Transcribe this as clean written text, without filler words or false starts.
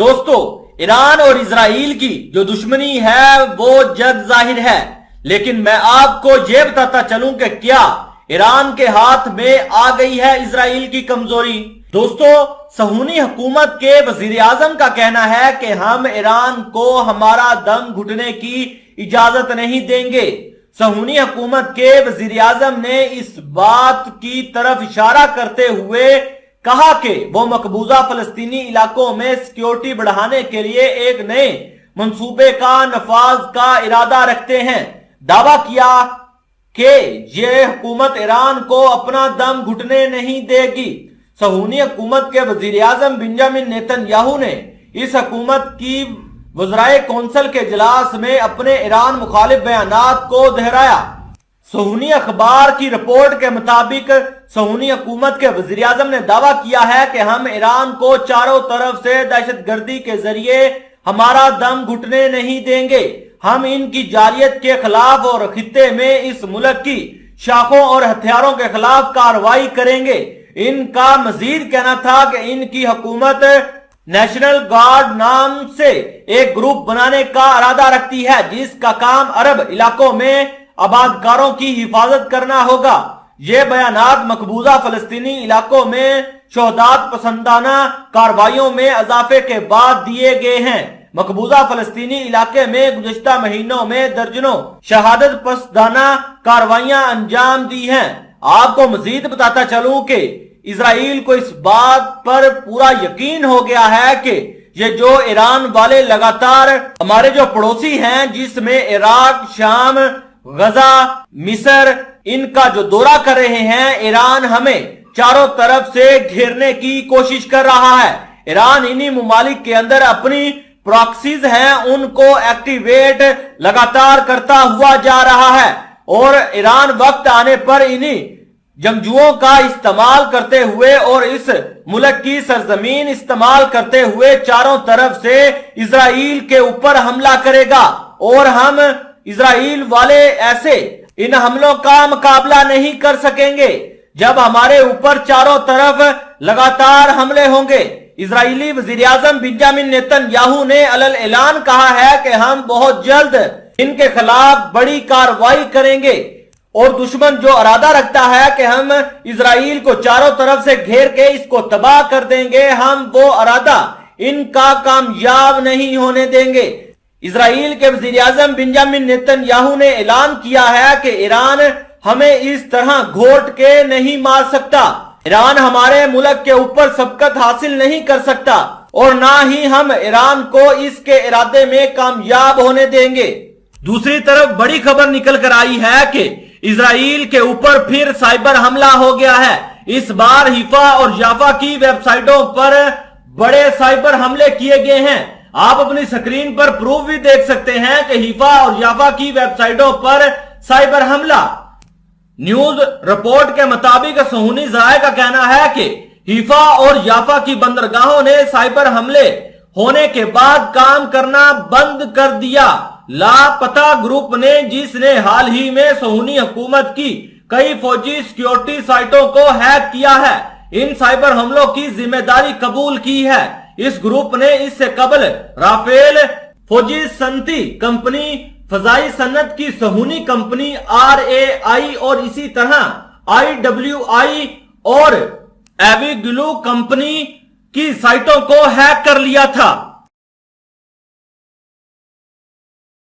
दोस्तों, ईरान और इजराइल की जो दुश्मनी है वो जग जाहिर है, लेकिन मैं आपको ये बताता चलूं कि क्या ईरान के हाथ में आ गई है इजराइल की कमजोरी। दोस्तों, सहूनी हुकूमत के वजीर आजम का कहना है कि हम ईरान को हमारा दम घुटने की इजाजत नहीं देंगे। सहूनी हुकूमत के वजीर आजम ने इस बात की तरफ इशारा करते हुए कहा कि वो मकबूजा फलस्तीनी इलाकों में सिक्योरिटी बढ़ाने के लिए एक नए मंसूबे का नफाज का इरादा रखते हैं। दावा किया कि ये हुकूमत ईरान को अपना दम घुटने नहीं देगी। सहूनी हुकूमत के वजीर आजम बेंजामिन नेतन्याहू ने इस हुकूमत की वज़राए कौंसिल के इजलास में अपने ईरान मुखालिफ बयानात को दोहराया। सहूनी अखबार की रिपोर्ट के मुताबिक सहूनी हुकूमत के वजीर आजम ने दावा किया है कि हम ईरान को चारों तरफ से दहशतगर्दी के जरिए हमारा दम घुटने नहीं देंगे। हम इनकी जारियत के खिलाफ और खित्ते में इस मुल्क की शाखों और हथियारों के खिलाफ कार्रवाई करेंगे। इनका मजीद कहना था कि इनकी हुकूमत नेशनल गार्ड नाम से एक ग्रुप बनाने का इरादा रखती है, जिसका काम अरब इलाकों में आबादकारों की हिफाजत करना होगा। ये बयानात मकबूजा फलस्तीनी इलाकों में शोहदात पसंदाना कार्रवाइयों में इजाफे के बाद दिए गए हैं। मकबूजा फलस्तीनी इलाके में गुज़िश्ता महीनों में दर्जनों शहादत पसंदाना कार्रवाइयां अंजाम दी हैं। आपको मजीद बताता चलूं कि इजराइल को इस बात पर पूरा यकीन हो गया है कि ये जो ईरान वाले लगातार हमारे जो पड़ोसी हैं, जिसमें इराक, शाम, गजा, मिस्र, इनका जो दौरा कर रहे हैं, ईरान हमें चारों तरफ से घेरने की कोशिश कर रहा है। ईरान इन्हीं मुमालिक के अंदर अपनी प्रॉक्सीज हैं, उनको एक्टिवेट लगातार करता हुआ जा रहा है और ईरान वक्त आने पर इन्हीं जंगजुओं का इस्तेमाल करते हुए और इस मुल्क की सरजमीन इस्तेमाल करते हुए चारों तरफ से इजराइल के ऊपर हमला करेगा और हम इजराइल वाले ऐसे इन हमलों का मुकाबला नहीं कर सकेंगे जब हमारे ऊपर चारों तरफ लगातार हमले होंगे। इजरायली वजीर आजम बेंजामिन नेतन्याहू ने अलल ऐलान कहा है कि हम बहुत जल्द इनके खिलाफ बड़ी कार्रवाई करेंगे और दुश्मन जो इरादा रखता है कि हम इजराइल को चारों तरफ से घेर के इसको तबाह कर देंगे, हम वो इरादा इनका कामयाब नहीं होने देंगे। इजराइल के वजीर आजम बेंजामिन नेतन्याहू ने ऐलान किया है कि ईरान हमें इस तरह घोट के नहीं मार सकता। ईरान हमारे मुल्क के ऊपर सबकत हासिल नहीं कर सकता और ना ही हम ईरान को इसके इरादे में कामयाब होने देंगे। दूसरी तरफ बड़ी खबर निकल कर आई है कि इजराइल के ऊपर फिर साइबर हमला हो गया है। इस बार हिफा और याफा की वेबसाइटों पर बड़े साइबर हमले किए गए हैं। आप अपनी स्क्रीन पर प्रूफ भी देख सकते हैं कि हिफा और याफा की वेबसाइटों पर साइबर हमला। न्यूज रिपोर्ट के मुताबिक सहूनी ज़राए का कहना है कि हिफा और याफा की बंदरगाहों ने साइबर हमले होने के बाद काम करना बंद कर दिया। लापता ग्रुप ने, जिसने हाल ही में सहूनी हुकूमत की कई फौजी सिक्योरिटी साइटों को हैक किया है, इन साइबर हमलों की जिम्मेदारी कबूल की है। इस ग्रुप ने इससे कबल राफेल फौजी सनती कंपनी, फजाई सन्नत की सहूनी कंपनी RAI और इसी तरह IWI और एविग्लू कंपनी की साइटों को हैक कर लिया था।